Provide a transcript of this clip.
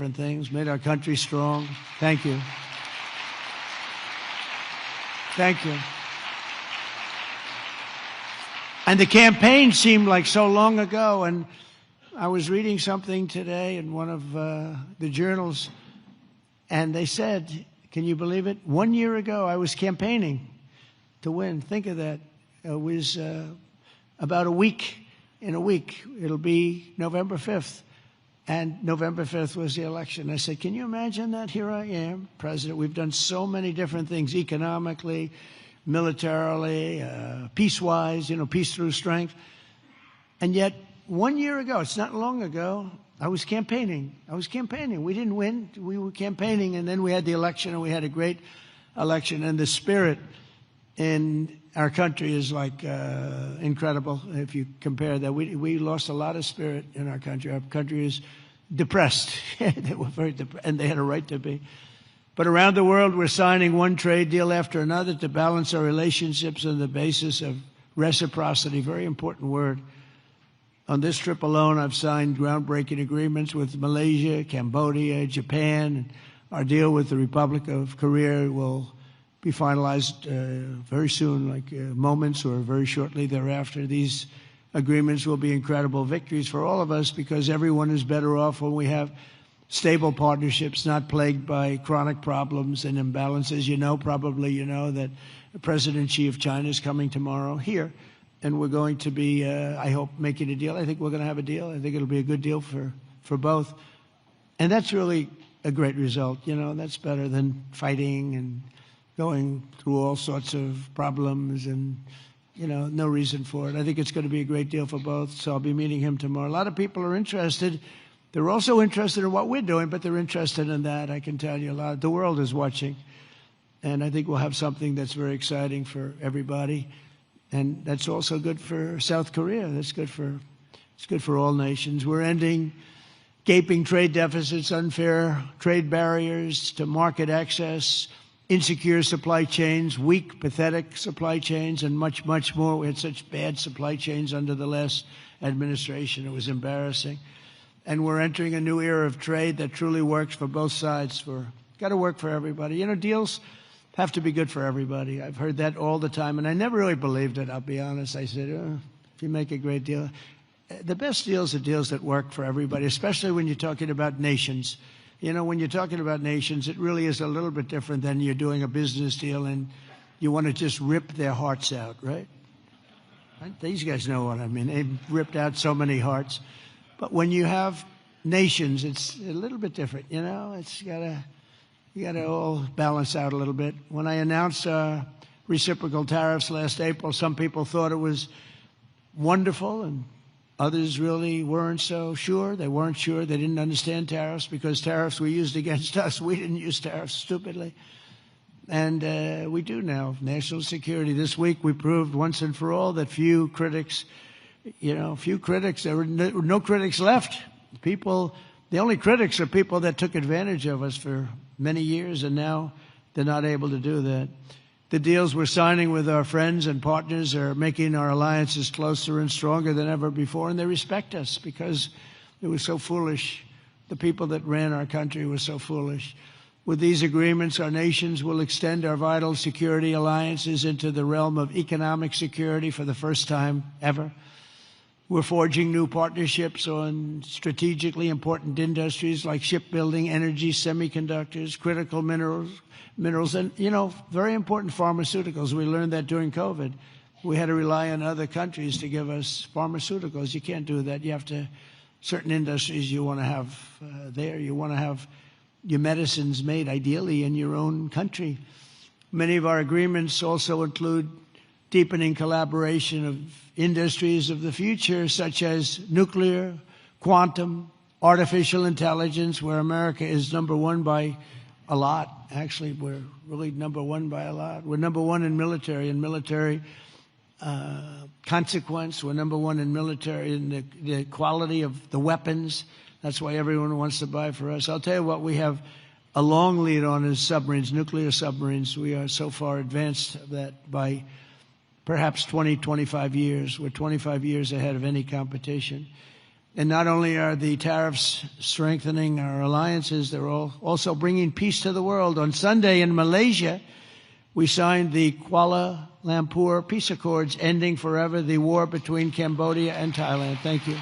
different things, made our country strong. Thank you. Thank you. And the campaign seemed like so long ago, and I was reading something today in one of the journals, and they said, can you believe it? 1 year ago, I was campaigning to win. Think of that. It was about a week. In a week, it'll be November 5th. And November 5th was the election. I said, can you imagine that? Here I am, president. We've done so many different things economically, militarily, peace-wise, peace through strength. And yet, 1 year ago, it's not long ago, I was campaigning. We didn't win. We were campaigning, and then we had the election, and we had a great election. And the spirit in our country is like incredible. If you compare that, we lost a lot of spirit in our country. Our country is depressed. They were very depressed, and they had a right to be. But around the world, we're signing one trade deal after another to balance our relationships on the basis of reciprocity. Very important word. On this trip alone, I've signed groundbreaking agreements with Malaysia, Cambodia, Japan. Our deal with the Republic of Korea will be finalized very soon, like moments or very shortly thereafter. These agreements will be incredible victories for all of us because everyone is better off when we have stable partnerships, not plagued by chronic problems and imbalances. Probably you know that President Xi of China is coming tomorrow here, and we're going to be, I hope, making a deal. I think we're going to have a deal. I think it'll be a good deal for both. And that's really a great result. That's better than fighting and going through all sorts of problems and, no reason for it. I think it's going to be a great deal for both, so I'll be meeting him tomorrow. A lot of people are interested. They're also interested in what we're doing, but they're interested in that, I can tell you a lot. The world is watching, and I think we'll have something that's very exciting for everybody, and that's also good for South Korea. It's good for all nations. We're ending gaping trade deficits, unfair trade barriers to market access, insecure supply chains, weak, pathetic supply chains, and much, much more. We had such bad supply chains under the last administration. It was embarrassing. And we're entering a new era of trade that truly works for both sides. Got to work for everybody. Deals have to be good for everybody. I've heard that all the time, and I never really believed it, I'll be honest. I said, if you make a great deal. The best deals are deals that work for everybody, especially when you're talking about nations. When you're talking about nations, it really is a little bit different than you're doing a business deal and you want to just rip their hearts out, right? These guys know what I mean. They've ripped out so many hearts. But when you have nations, it's a little bit different, It's you gotta all balance out a little bit. When I announced reciprocal tariffs last April, some people thought it was wonderful, and others really weren't so sure. They weren't sure. They didn't understand tariffs because tariffs were used against us. We didn't use tariffs stupidly. And we do now. National security. This week we proved once and for all that there were no critics left. The only critics are people that took advantage of us for many years, and now they're not able to do that. The deals we're signing with our friends and partners are making our alliances closer and stronger than ever before, and they respect us because it was so foolish. The people that ran our country were so foolish. With these agreements, our nations will extend our vital security alliances into the realm of economic security for the first time ever. We're forging new partnerships on strategically important industries like shipbuilding, energy, semiconductors, critical minerals, and, very important pharmaceuticals. We learned that during COVID. We had to rely on other countries to give us pharmaceuticals. You can't do that. You have to, certain industries you want to have there. You want to have your medicines made, ideally, in your own country. Many of our agreements also include deepening collaboration of industries of the future, such as nuclear, quantum, artificial intelligence, where America is number one by a lot. Actually, we're really number one by a lot. We're number one in military consequence. We're number one in military in the quality of the weapons. That's why everyone wants to buy for us. I'll tell you what we have a long lead on is submarines, nuclear submarines. We are so far advanced that by perhaps 20, 25 years. We're 25 years ahead of any competition. And not only are the tariffs strengthening our alliances, they're also bringing peace to the world. On Sunday in Malaysia, we signed the Kuala Lumpur Peace Accords, ending forever the war between Cambodia and Thailand. Thank you.